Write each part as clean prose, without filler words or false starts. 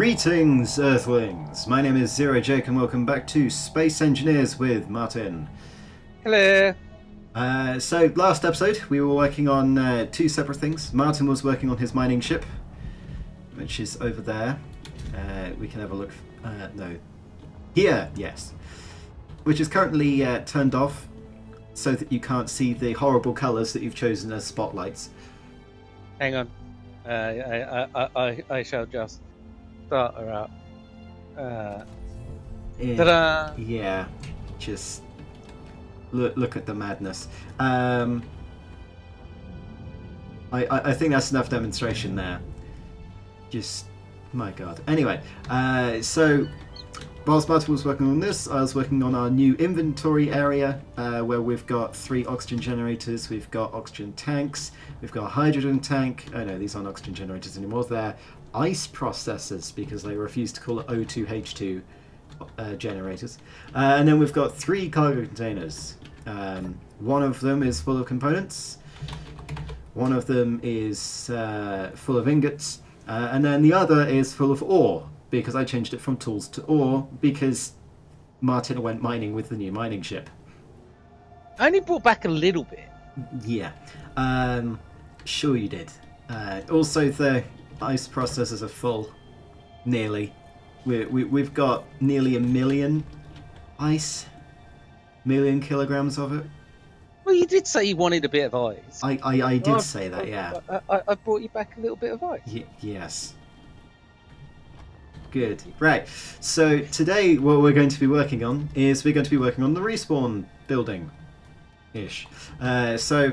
Greetings, Earthlings! My name is Zero Jake and welcome back to Space Engineers with Martin. Hello. So, last episode we were working on two separate things. Martin was working on his mining ship, which is over there. We can have a look. No. Here, yes. Which is currently turned off so that you can't see the horrible colours that you've chosen as spotlights. Hang on. I shall just start her up. Ta-da! Yeah, just look at the madness. I think that's enough demonstration there. Just, my god. Anyway, so whilst Martin was working on this, I was working on our new inventory area where we've got 3 oxygen generators, we've got oxygen tanks, we've got a hydrogen tank. Oh no, these aren't oxygen generators anymore. They're ice processors because they refuse to call it O2H2 generators. And then we've got 3 cargo containers. One of them is full of components, one of them is full of ingots, and then the other is full of ore, because I changed it from tools to ore because Martin went mining with the new mining ship. I only brought back a little bit. Yeah, sure you did. Also, the ice processors are full, nearly. We've got nearly 1 million ice, million kilograms of it. Well, you did say you wanted a bit of ice. I did say that, yeah. I brought you back a little bit of ice. Yes. Good. Right. So today what we're going to be working on is we're going to be working on the respawn building-ish. So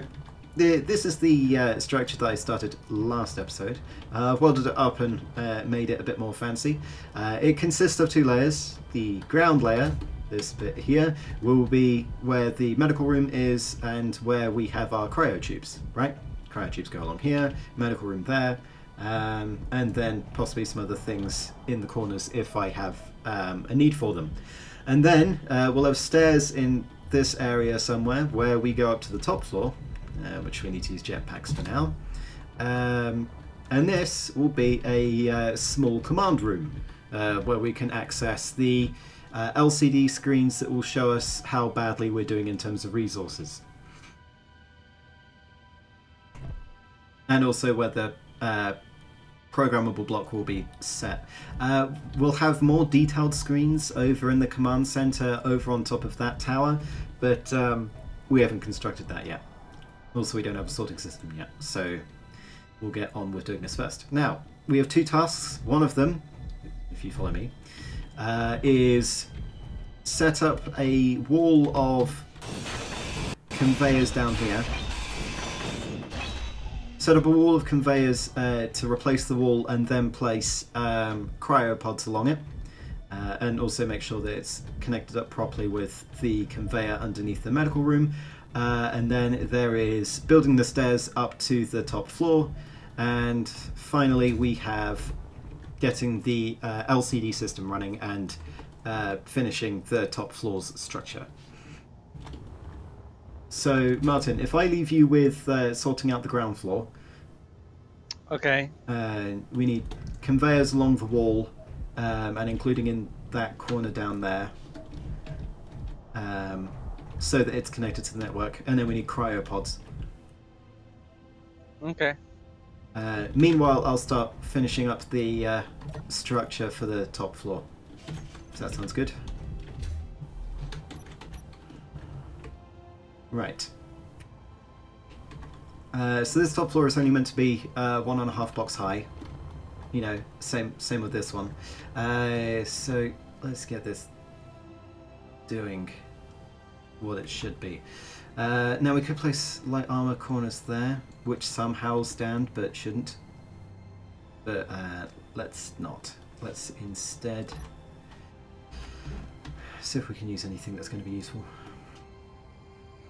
this is the structure that I started last episode. I've welded it up and made it a bit more fancy. It consists of 2 layers. The ground layer, this bit here, will be where the medical room is and where we have our cryotubes, right? Cryotubes go along here, medical room there. And then possibly some other things in the corners if I have a need for them. And then we'll have stairs in this area somewhere where we go up to the top floor, which we need to use jetpacks for now. And this will be a small command room where we can access the LCD screens that will show us how badly we're doing in terms of resources. And also where the programmable block will be set. We'll have more detailed screens over in the command center over on top of that tower, but we haven't constructed that yet. Also, we don't have a sorting system yet, so we'll get on with doing this first. Now, we have 2 tasks. One of them, if you follow me, is set up a wall of conveyors down here. Set up a wall of conveyors to replace the wall and then place cryopods along it. And also make sure that it's connected up properly with the conveyor underneath the medical room. And then there is building the stairs up to the top floor. And finally we have getting the LCD system running and finishing the top floor's structure. So, Martin, if I leave you with sorting out the ground floor. Okay. We need conveyors along the wall, and including in that corner down there, so that it's connected to the network. And then we need cryopods. Okay. Meanwhile, I'll start finishing up the structure for the top floor. So that sounds good. Right. So this top floor is only meant to be 1.5 blocks high. You know, same with this one. So let's get this doing what it should be. Now we could place light armor corners there, which somehow stand but shouldn't. But let's not. Let's instead see if we can use anything that's going to be useful.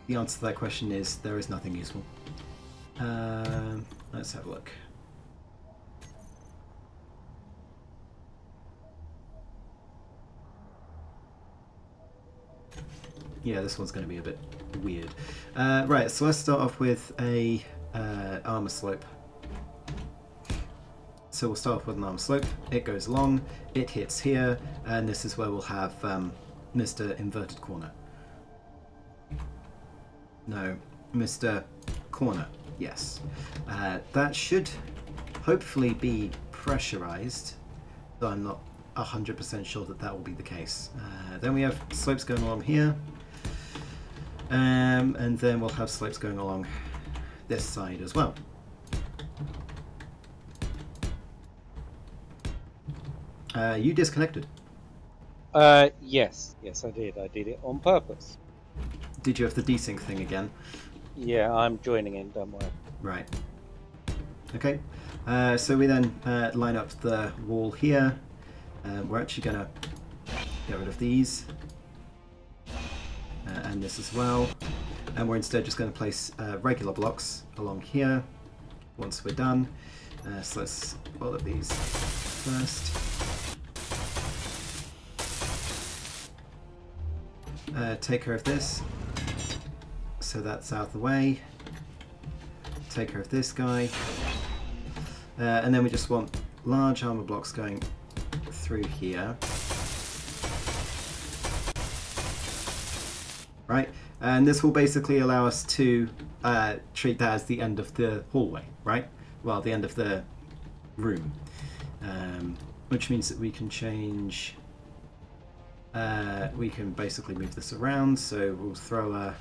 The answer to that question is there is nothing useful. Let's have a look. Yeah, this one's going to be a bit weird. Right, so let's start off with a armor slope. So we'll start off with an arm slope. It goes along, it hits here, and this is where we'll have Mr. Inverted Corner. No, Mr. Corner. Yes. That should hopefully be pressurized, though I'm not 100% sure that that will be the case. Then we have slopes going along here, and then we'll have slopes going along this side as well. You disconnected. Yes, I did. I did it on purpose. Did you have the desync thing again? Yeah, I'm joining in. Don't worry. Right. Okay. So we then line up the wall here. We're actually going to get rid of these and this as well. And we're instead just going to place regular blocks along here once we're done. So let's roll up these first. Take care of this. So that's out of the way. Take care of this guy. And then we just want large armor blocks going through here. Right? And this will basically allow us to treat that as the end of the hallway, right? Well, the end of the room. Which means that we can change... we can basically move this around, so we'll throw a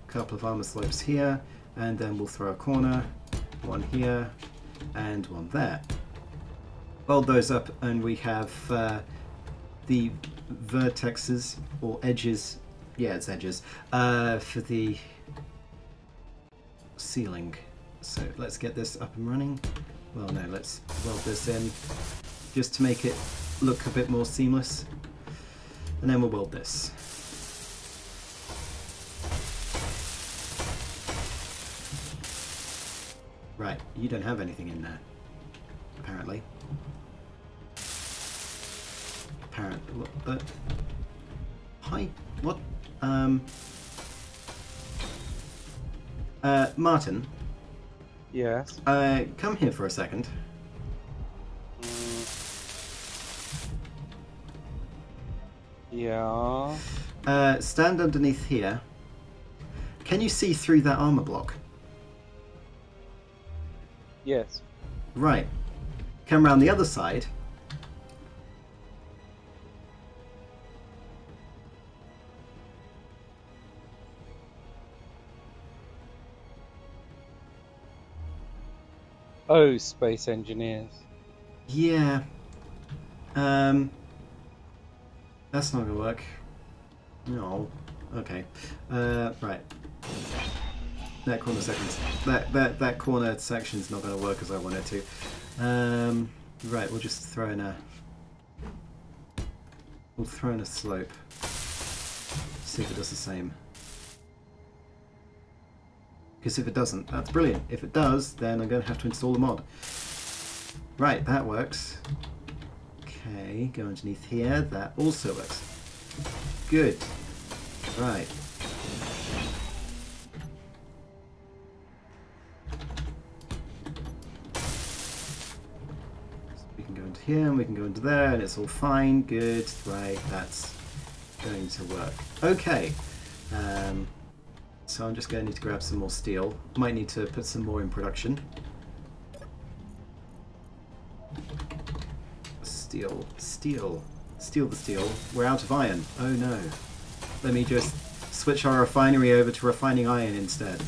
couple of armor slopes here, and then we'll throw a corner, one here, and one there. Fold those up, and we have the vertexes, or edges, yeah, it's edges, for the ceiling. So let's get this up and running. Well, no, let's weld this in, just to make it look a bit more seamless. And then we'll weld this. Right, you don't have anything in there, apparently. But hi, what? Martin. Yes. Come here for a second. Yeah. Stand underneath here. Can you see through that armor block? Yes. Right. Come around the other side. Oh, space engineers. Yeah. That's not gonna work. No. Okay. Right. That corner section's that corner section's not gonna work as I want it to. Right, we'll just throw in a slope. See if it does the same. Because if it doesn't, that's brilliant. If it does, then I'm going to have to install a mod. Right, that works. Okay, go underneath here. That also works. Good. Right. So we can go into here and we can go into there and it's all fine. Good. Right, that's going to work. Okay. So I'm just going to need to grab some more steel. Might need to put some more in production. Steel. Steel. Steal the steel. We're out of iron. Oh no. Let me just switch our refinery over to refining iron instead.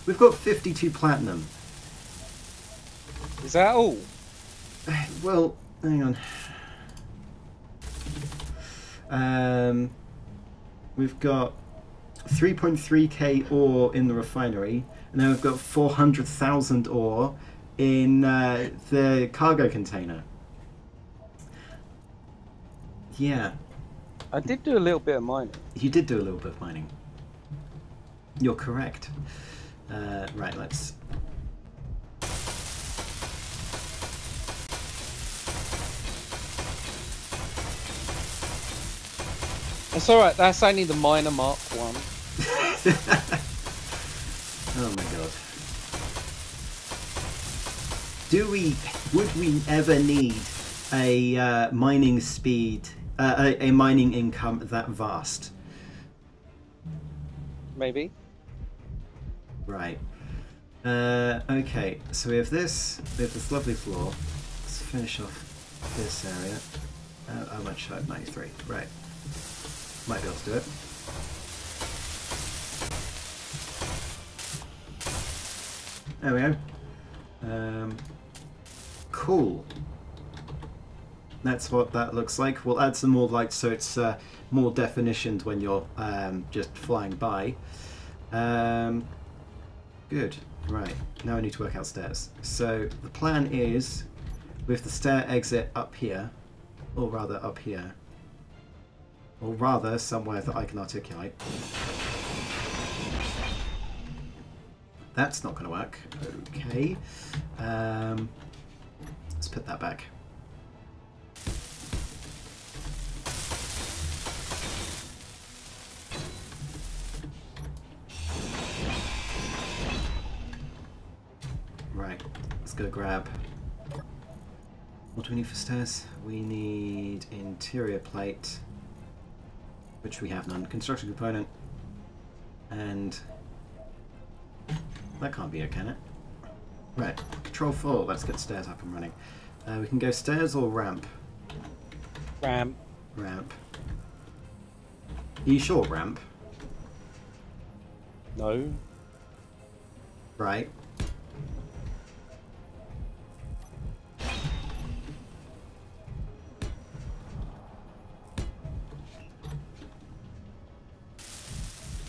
We've got 52 platinum. Is that all? Well, hang on. We've got 3.3k ore in the refinery, and then we've got 400,000 ore in the cargo container. Yeah. I did do a little bit of mining. You did do a little bit of mining. You're correct. Right, let's... That's alright, that's only the miner Mark 1. Oh my god. would we ever need a mining speed, a mining income that vast? Maybe. Right. Okay, so we have this lovely floor. Let's finish off this area. How much? 93. Right. Might be able to do it. There we go. Cool. That's what that looks like. We'll add some more light so it's more definitioned when you're just flying by. Good. Right. Now I need to work out stairs. So the plan is, with the stair exit up here, or rather up here, or rather somewhere that I can articulate. That's not going to work. Okay. Let's put that back. Right. Let's go grab... What do we need for stairs? We need interior plate, which we have none. Construction component. And... that can't be it, can it? Right, control 4, let's get stairs up and running. We can go stairs or ramp? Ramp. Ramp. Are you sure ramp? No. Right.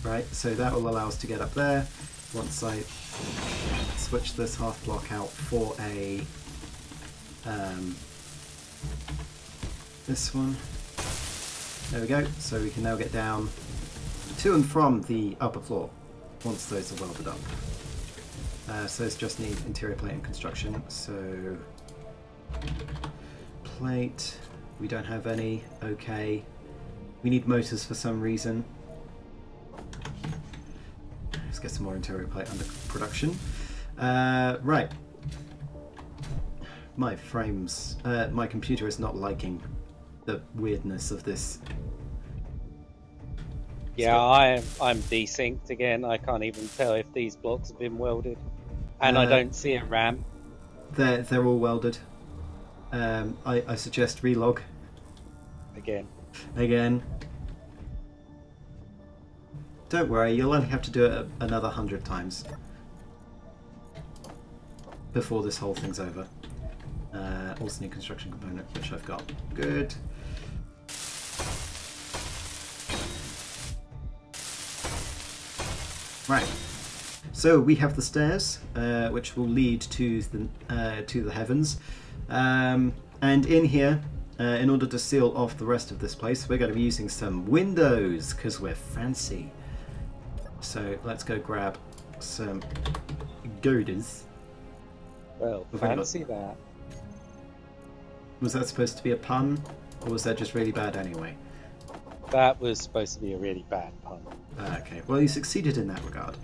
Right, so that will allow us to get up there. Once I switch this half block out for a this one. There we go. So we can now get down to and from the upper floor once those are welded up. So it's just need interior plate and construction. So plate, we don't have any. Okay. We need motors for some reason. Let's get some more interior plate under production. Right. My frames, my computer is not liking the weirdness of this. Yeah, I'm desynced again. I can't even tell if these blocks have been welded, and I don't see a ramp. They're all welded. I suggest relog. Again. Don't worry, you'll only have to do it another 100 times before this whole thing's over. Also need construction component, which I've got. Good. Right. So we have the stairs, which will lead to the heavens, and in here, in order to seal off the rest of this place, we're going to be using some windows because we're fancy. So let's go grab some girders. Well, fancy that. Was that supposed to be a pun, or was that just really bad anyway? That was supposed to be a really bad pun. Okay, well you succeeded in that regard.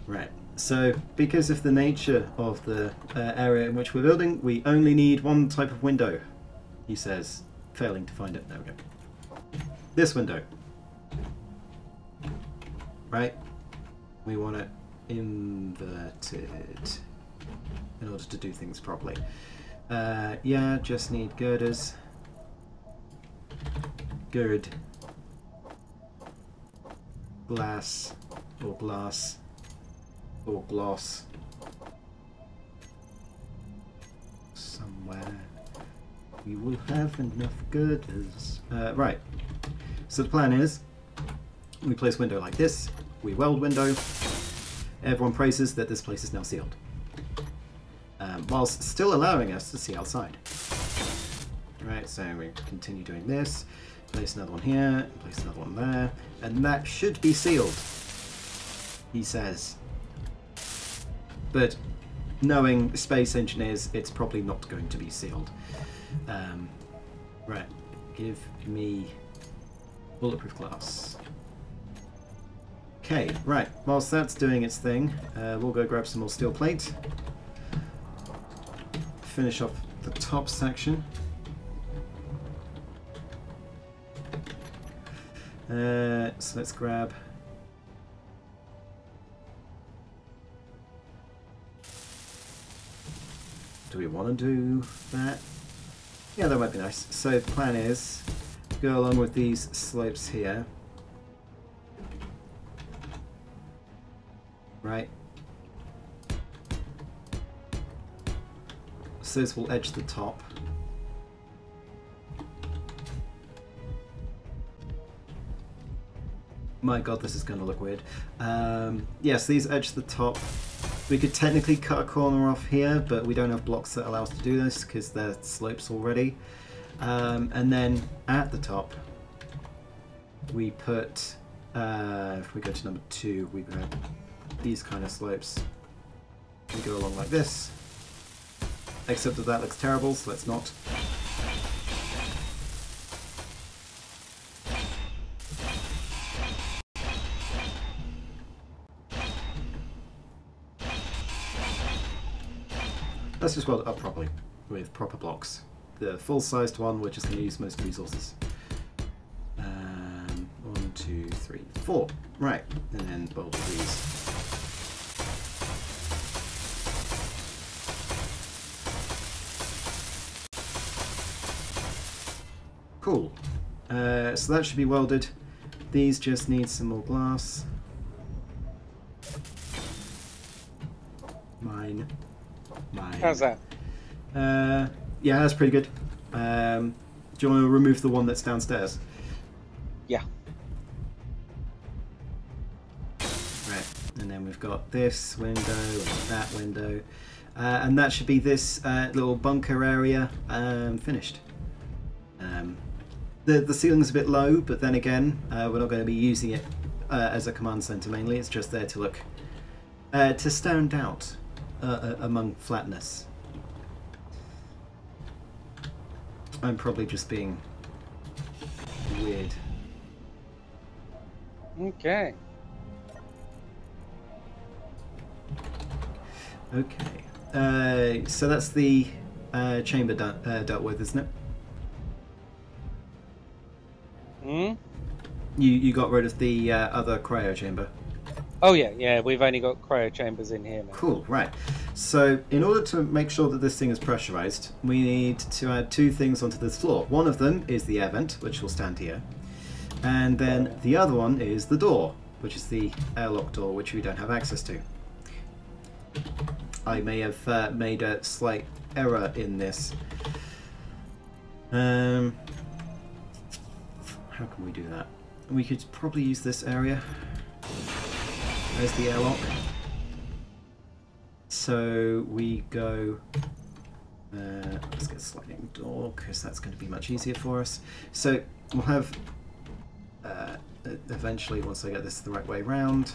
Right, so because of the nature of the area in which we're building, we only need one type of window, he says, failing to find it. There we go. This window. Right, we want it inverted in order to do things properly. Yeah, just need girders. Gird. Glass, or glass, or gloss. Somewhere we will have enough girders. Right, so the plan is, we place window like this, we weld window, everyone praises that this place is now sealed. Whilst still allowing us to see outside. Right, so we continue doing this, place another one here, place another one there, and that should be sealed, he says. But knowing space engineers, it's probably not going to be sealed. Right, give me bulletproof glass. Okay, right, whilst that's doing its thing, we'll go grab some more steel plate. finish off the top section. So let's grab. Do we want to do that? Yeah, that might be nice. So the plan is go along with these slopes here. Right. So this will edge the top. My god, this is going to look weird. Yes, these edge the top. We could technically cut a corner off here, but we don't have blocks that allow us to do this because they're slopes already. And then at the top, we put, if we go to number 2, we grab these kind of slopes. We go along like this. Except that looks terrible, so let's not. Let's just weld it up properly, with proper blocks. The full-sized one, we're just going to use most resources. 1, 2, 3, 4. Right, and then weld these. Cool. So that should be welded. These just need some more glass. Mine. How's that? Yeah, that's pretty good. Do you want to remove the one that's downstairs? Yeah. Right, and then we've got this window and that window. And that should be this little bunker area finished. The ceiling's a bit low, but then again, we're not going to be using it as a command center mainly. It's just there to look, to stand out among flatness. I'm probably just being weird. Okay. Okay. So that's the chamber dealt with, isn't it? Hmm? You got rid of the other cryo chamber. Oh yeah, we've only got cryo chambers in here now. Cool, right. So in order to make sure that this thing is pressurized, we need to add 2 things onto this floor. One of them is the air vent, which will stand here. And then the other one is the door, which is the airlock door, which we don't have access to. I may have made a slight error in this. How can we do that? We could probably use this area. There's the airlock. So we go, let's get a sliding door because that's going to be much easier for us. So we'll have, eventually once I get this the right way round,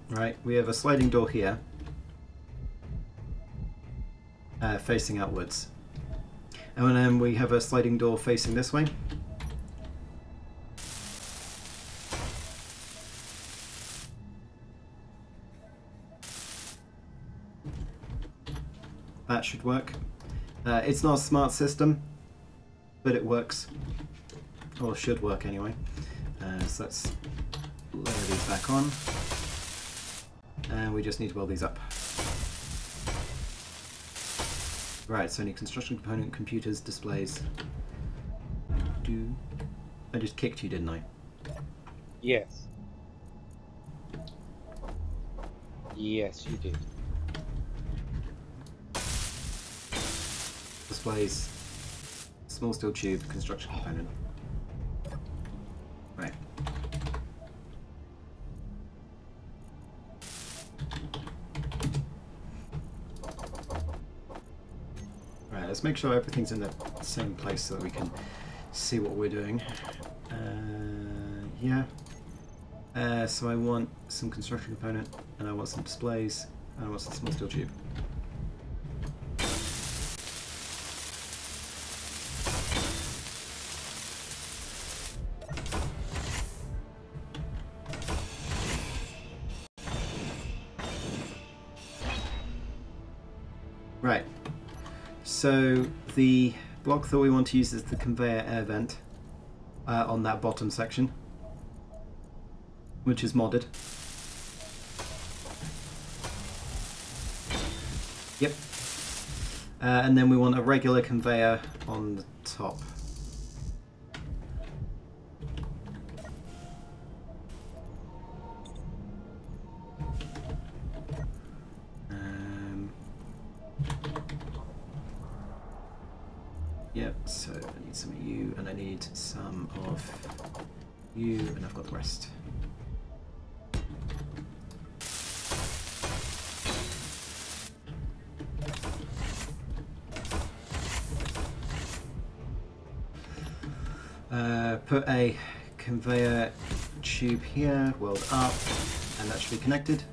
right, we have a sliding door here, facing outwards. And then we have a sliding door facing this way. That should work. It's not a smart system, but it works. Or should work anyway. So let's lower these back on. And we just need to weld these up. Right, so any construction component, computers, displays. I just kicked you, didn't I? Yes. Yes, you did. Displays. Small steel tube, construction component. Right. Right, let's make sure everything's in the same place so that we can see what we're doing. Yeah. So I want some construction component, and I want some displays, and I want some small steel tube. Right. So the block that we want to use is the conveyor air vent on that bottom section, which is modded. Yep. And then we want a regular conveyor on the top. Yep, so I need some of you, and I need some of you, and I've got the rest. Put a conveyor tube here, weld up, and that should be connected.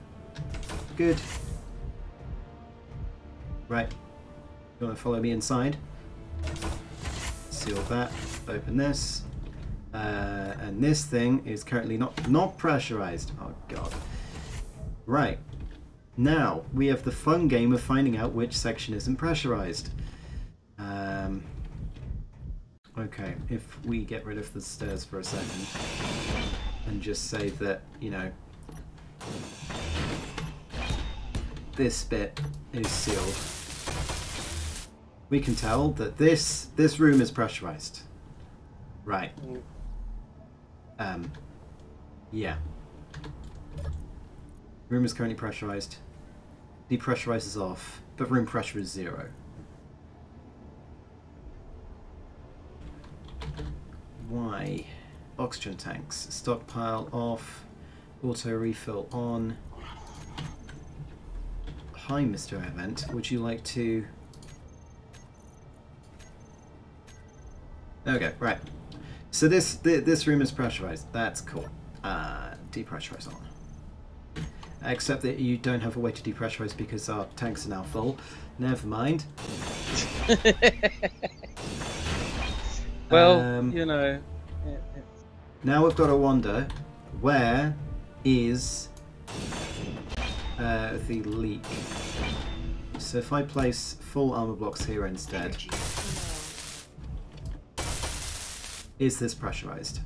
Good. Right. You want to follow me inside? Seal that. Open this. And this thing is currently not pressurized. Oh god. Right. Now we have the fun game of finding out which section isn't pressurized. Okay, if we get rid of the stairs for a second and just say that, you know, this bit is sealed, we can tell that this room is pressurized. Right. Yeah. Room is currently pressurized. Depressurizes off, but room pressure is 0. Why? Oxygen tanks. Stockpile off. Auto refill on. Hi, Mr. Event. Would you like to... Okay, right. So this room is pressurized. That's cool. Depressurize on. Except that you don't have a way to depressurize because our tanks are now full. Never mind. Well, you know. Now we've got to wonder, where is the leak? So if I place full armor blocks here instead, is this pressurized?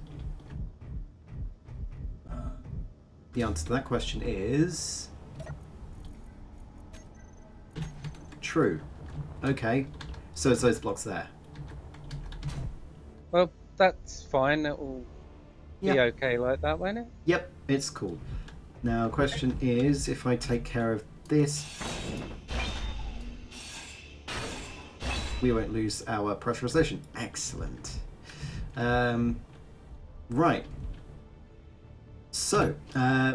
The answer to that question is true. Okay, so it's those blocks there. Well, that's fine. It will be okay like that, won't it? Yep, it's cool. Now, question is, if I take care of this, we won't lose our pressurization. Excellent. Right. So,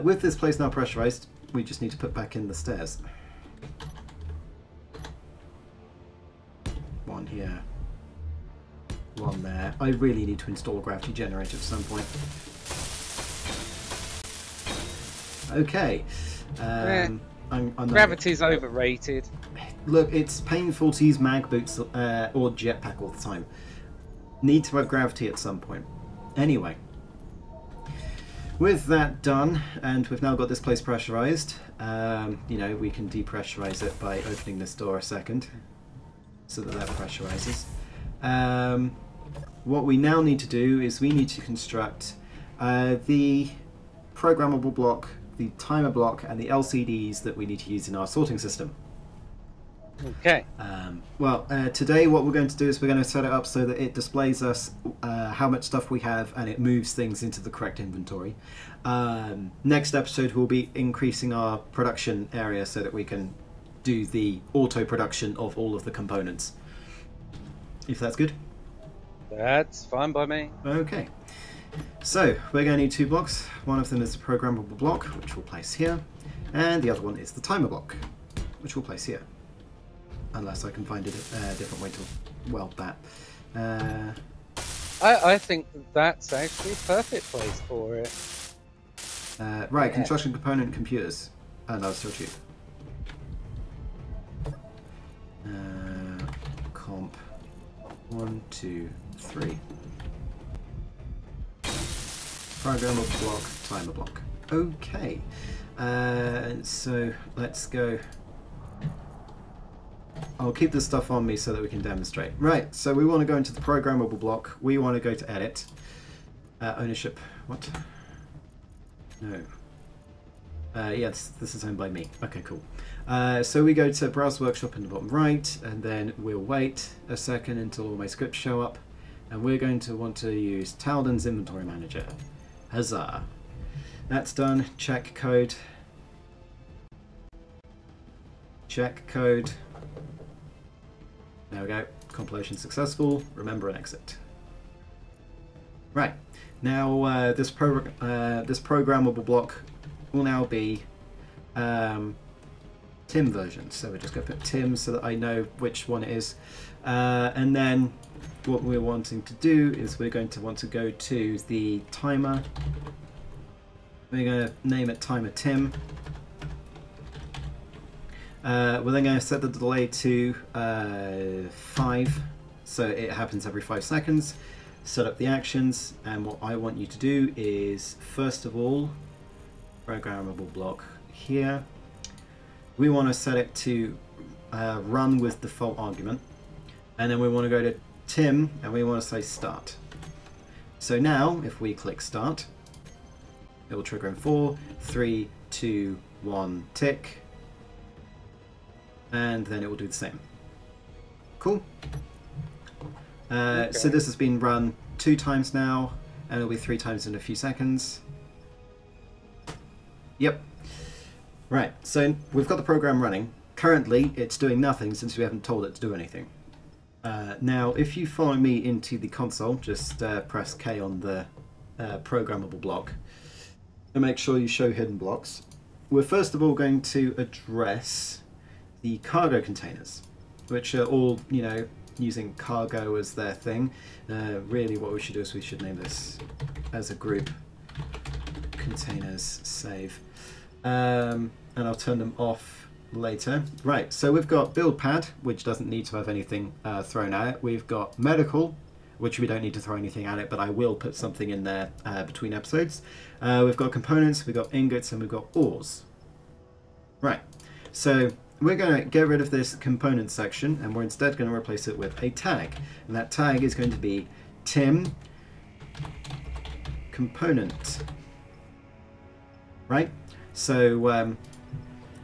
with this place now pressurized, we just need to put back in the stairs. One here. One there. I really need to install a gravity generator at some point. Okay. Gravity's overrated. Look, it's painful to use mag boots or jetpack all the time. Need to have gravity at some point. Anyway. With that done, and we've now got this place pressurized, you know, we can depressurize it by opening this door a second, so that pressurizes. What we now need to do is we need to construct the programmable block, the timer block, and the LCDs that we need to use in our sorting system. Okay. Today what we're going to do is we're going to set it up so that it displays us how much stuff we have and it moves things into the correct inventory. Next episode we'll be increasing our production area so that we can do the auto production of all of the components. If that's good? That's fine by me. Okay. So we're going to need 2 blocks. One of them is the programmable block, which we'll place here, and the other one is the timer block, which we'll place here. Unless I can find a different way to weld that. I think that's actually a perfect place for it. Right, construction component computers. And I'll still tube. Comp 1, 2, 3. Programmable block, timer block. Okay. So let's go I'll keep this stuff on me so that we can demonstrate. Right, so we want to go into the programmable block. We want to go to edit. Ownership. What? No. Yes, this is owned by me. Okay, cool. So we go to Browse Workshop in the bottom right, and then we'll wait a second until all my scripts show up. And we're going to want to use Talden's Inventory Manager. Huzzah. That's done. Check code. Check code. There we go. Compilation successful. Remember and exit. Right. Now this programmable block will now be Tim version. So we're just going to put Tim so that I know which one it is. And then what we're wanting to do is we're going to want to go to the timer. We're going to name it timer Tim. We're then going to set the delay to 5, so it happens every 5 seconds. Set up the actions, and what I want you to do is, first of all, programmable block here. We want to set it to run with default argument, and then we want to go to Tim, and we want to say start. So now, if we click start, it will trigger in 4, 3, 2, 1, tick. And then it will do the same. Cool. Okay. So this has been run 2 times now, and it'll be 3 times in a few seconds. Yep. Right, so we've got the program running. Currently, it's doing nothing since we haven't told it to do anything. Now, if you follow me into the console, just press K on the programmable block, and make sure you show hidden blocks. We're first of all going to address the cargo containers, which are all, you know, using cargo as their thing. Really what we should do is we should name this as a group, containers save, and I'll turn them off later. Right, so we've got build pad, which doesn't need to have anything thrown at it. We've got medical, which we don't need to throw anything at it, but I will put something in there between episodes. We've got components, we've got ingots, and we've got ores. Right, so we're going to get rid of this component section, and we're instead going to replace it with a tag. And that tag is going to be Tim component. Right? So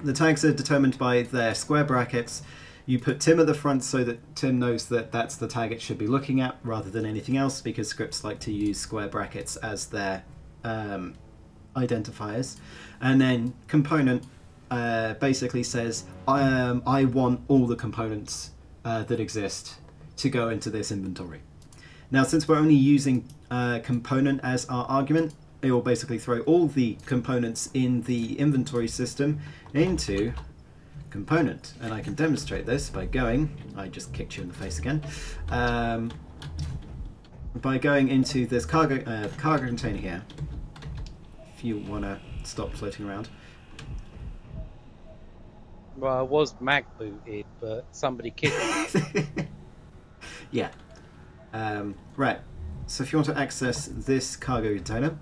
the tags are determined by their square brackets. You put Tim at the front so that Tim knows that that's the tag it should be looking at rather than anything else, because scripts like to use square brackets as their identifiers. And then component basically says, I want all the components that exist to go into this inventory. Now, since we're only using component as our argument, it will basically throw all the components in the inventory system into component. And I can demonstrate this by going, I just kicked you in the face again, by going into this cargo container here, if you want to stop floating around. Well, I was mag booted, but somebody kicked me. Yeah. Right. So if you want to access this cargo container,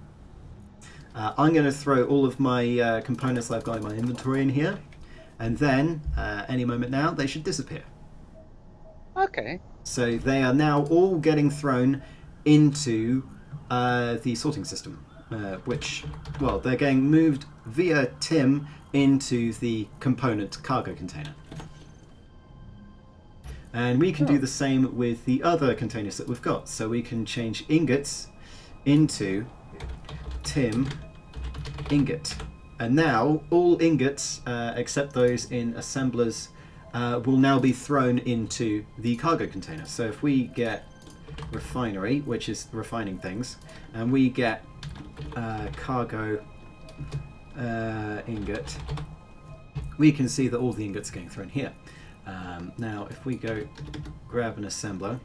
I'm going to throw all of my components that I've got in my inventory in here, and then any moment now they should disappear. Okay. So they are now all getting thrown into the sorting system, which, well, they're getting moved via Tim into the component cargo container. And we can do the same with the other containers that we've got. So we can change ingots into Tim ingot. And now all ingots, except those in assemblers, will now be thrown into the cargo container. So if we get refinery, which is refining things, and we get cargo ingot, we can see that all the ingots are getting thrown here. Now if we go grab an assembler,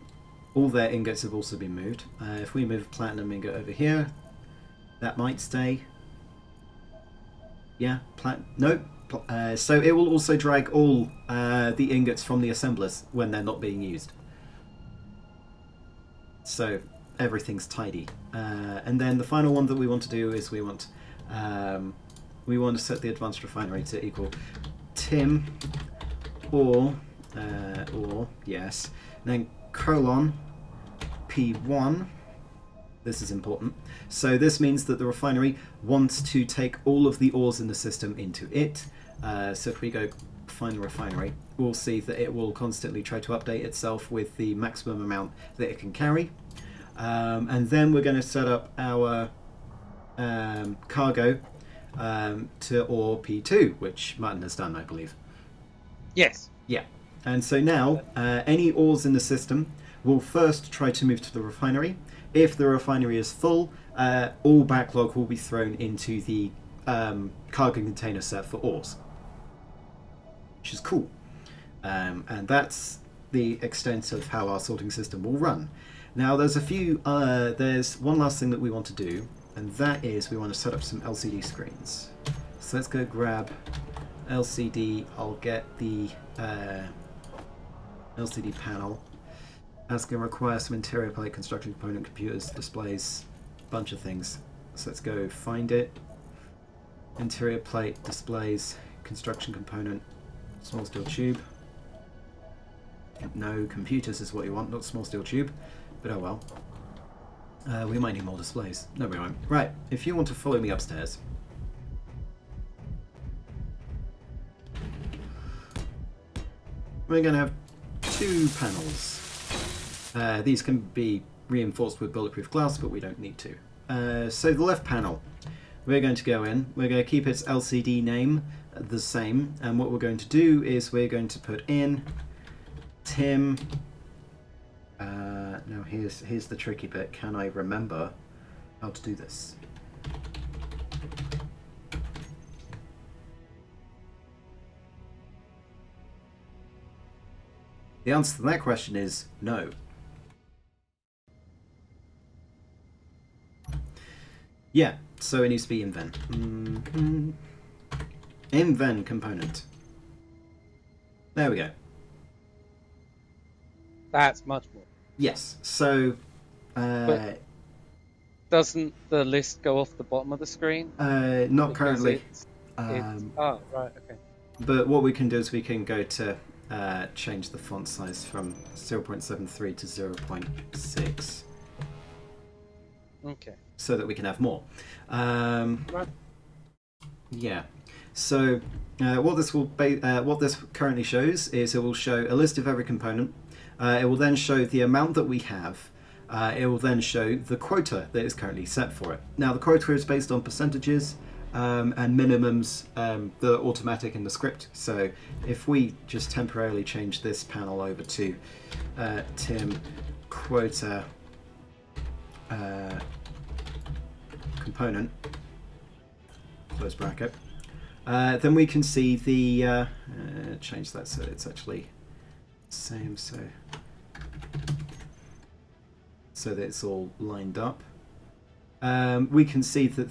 all their ingots have also been moved. If we move platinum ingot over here, that might stay. Yeah, nope. So it will also drag all the ingots from the assemblers when they're not being used. So everything's tidy. And then the final one that we want to do is we want to set the advanced refinery to equal Tim or ore, yes. Then colon P1. This is important. So this means that the refinery wants to take all of the ores in the system into it. So if we go find the refinery, we'll see that it will constantly try to update itself with the maximum amount that it can carry. And then we're going to set up our cargo to ore P2, which Martin has done, I believe. Yes. Yeah. And so now, any ores in the system will first try to move to the refinery. If the refinery is full, all backlog will be thrown into the cargo container set for ores, which is cool. And that's the extent of how our sorting system will run. Now, there's one last thing that we want to do, and that is we want to set up some LCD screens. So let's go grab LCD. I'll get the LCD panel. That's going to require some interior plate, construction component, computers, displays, bunch of things. So let's go find it. Interior plate, displays, construction component, small steel tube. No, computers is what you want, not small steel tube. But oh well. We might need more displays. No, we won't. Right, if you want to follow me upstairs. We're going to have 2 panels. These can be reinforced with bulletproof glass, but we don't need to. So the left panel, we're going to go in. We're going to keep its LCD name the same, and what we're going to do is we're going to put in Tim. Now here's the tricky bit. Can I remember how to do this? The answer to that question is no. Yeah, so it needs to be inven. Inven component. There we go. That's much more. Yes, so... But doesn't the list go off the bottom of the screen? Not currently. Oh, right, okay. But what we can do is we can go to change the font size from 0.73 to 0.6. Okay. So that we can have more. Right. Yeah. So what this currently shows is it will show a list of every component. It will then show the amount that we have. It will then show the quota that is currently set for it. Now the quota is based on percentages and minimums that are automatic in the script. So if we just temporarily change this panel over to Tim quota component, close bracket, then we can see the change that so it's actually the same, so that it's all lined up. We can see that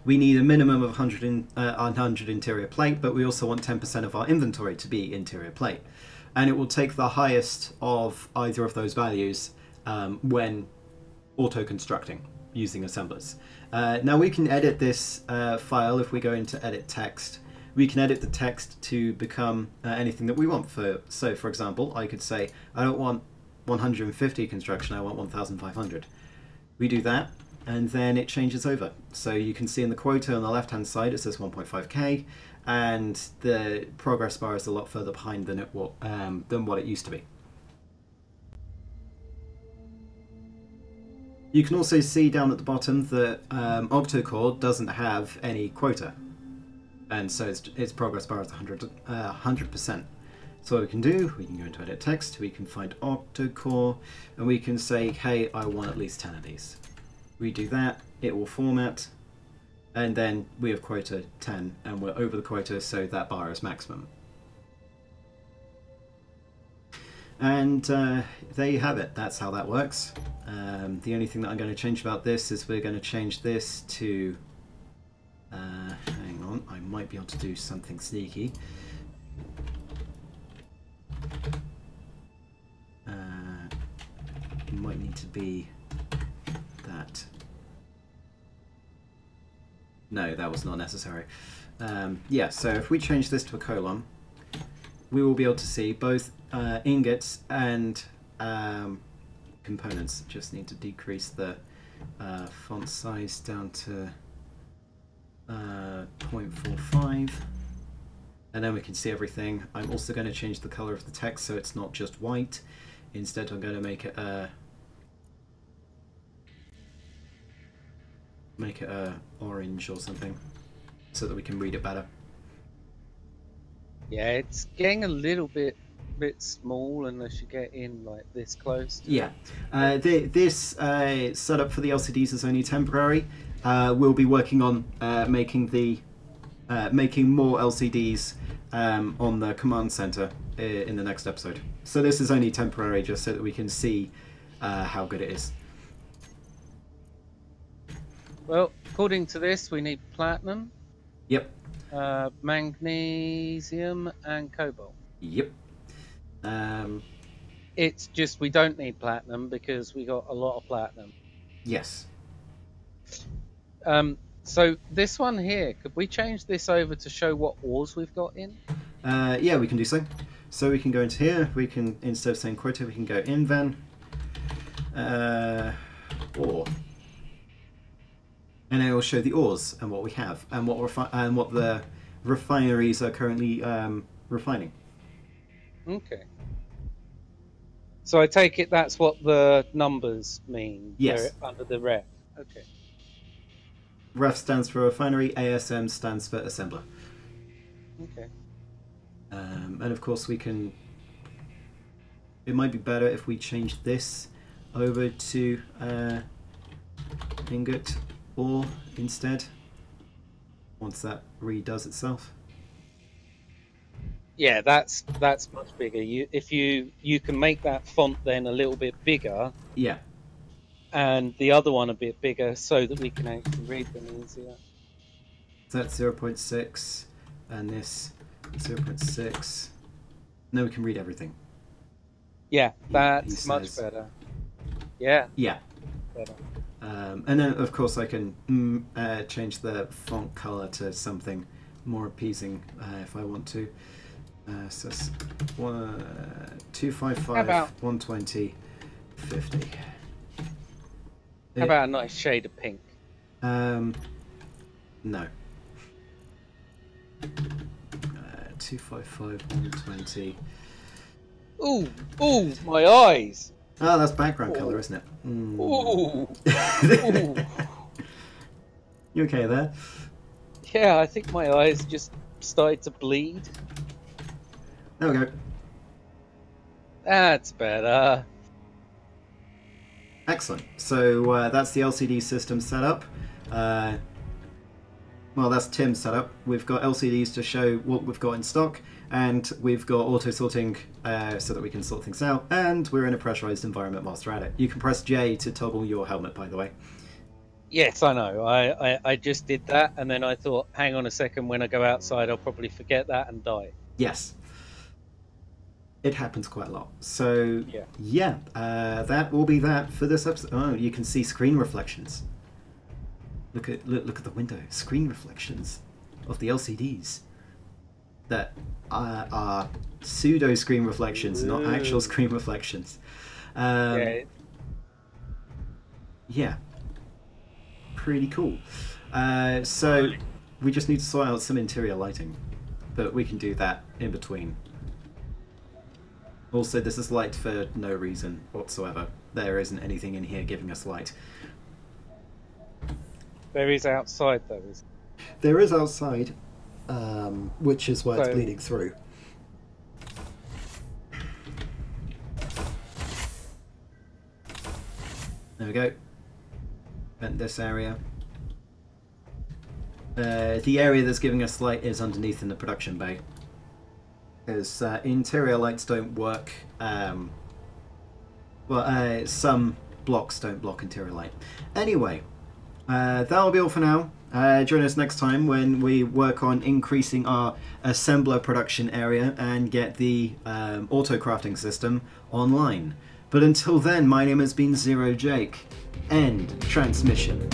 we need a minimum of 100 interior plate, but we also want 10% of our inventory to be interior plate, and it will take the highest of either of those values when auto-constructing using assemblers. Now we can edit this file. If we go into edit text, we can edit the text to become anything that we want. So for example, I could say I don't want 150 construction, I want 1500. We do that and then it changes over. So you can see in the quota on the left hand side it says 1.5k, and the progress bar is a lot further behind than what it used to be. You can also see down at the bottom that octa-core doesn't have any quota, and so its progress bar is 100%. So what we can do, we can go into edit text, we can find octa-core, and we can say, hey, I want at least 10 of these. We do that, it will format, and then we have quota 10, and we're over the quota, so that bar is maximum. And there you have it. That's how that works. The only thing that I'm going to change about this is we're going to change this to... hang on, I might be able to do something sneaky. Might need to be that. No, that was not necessary. Yeah, so if we change this to a colon, we will be able to see both ingots and components. Just need to decrease the font size down to 0.45, and then we can see everything. I'm also going to change the color of the text so it's not just white. Instead, I'm going to make it orange or something, so that we can read it better. Yeah, it's getting a little bit small unless you get in like this close. Yeah, this setup for the LCDs is only temporary. We'll be working on making more LCDs on the command center in the next episode. So this is only temporary, just so that we can see how good it is. Well, according to this, we need platinum. Yep. Magnesium and cobalt. Yep. It's just we don't need platinum because we got a lot of platinum. Yes. So this one here, could we change this over to show what ores we've got in? Yeah, we can do so. So we can go into here. We can, instead of saying quota, we can go invan ore, and it will show the ores and what we have and what the refineries are currently refining. Okay. So I take it that's what the numbers mean. Yes. They're under the ref. Okay. Ref stands for refinery. ASM stands for assembler. Okay. And of course we can. It might be better if we change this over to ingot ore instead. Once that redoes itself. Yeah, that's much bigger. You can make that font then a little bit bigger. Yeah. And the other one a bit bigger so that we can actually read them easier. So that's 0.6 and this 0.6. Now we can read everything. Yeah, that's much better. Yeah. Yeah. Better. And then of course I can change the font color to something more appeasing if I want to. So 255, 120, 50. How about a nice shade of pink? No. 255, 120. Ooh, my eyes. Oh, that's background color, isn't it? Mm. Ooh. You okay there? Yeah, I think my eyes just started to bleed. There we go. That's better. Excellent. So that's the LCD system set up. Well, that's Tim's setup. We've got LCDs to show what we've got in stock, and we've got auto sorting so that we can sort things out, and we're in a pressurized environment whilst we're at it. You can press J to toggle your helmet, by the way. Yes, I know. I just did that, and then I thought, hang on a second, when I go outside, I'll probably forget that and die. Yes. It happens quite a lot. So, yeah, that will be that for this episode. Oh, you can see screen reflections. Look at the window. Screen reflections of the LCDs that are pseudo screen reflections, not actual screen reflections. Yeah, pretty cool. So we just need to sort out some interior lighting, but we can do that in between. Also, this is light for no reason whatsoever. There isn't anything in here giving us light. There is outside, though, isn't there? There is outside, which is why it's bleeding through. There we go. Vent this area. The area that's giving us light is underneath in the production bay. Because interior lights don't work. Some blocks don't block interior light. Anyway, that'll be all for now. Join us next time when we work on increasing our assembler production area and get the auto crafting system online. But until then, my name has been Zero Jake. End transmission.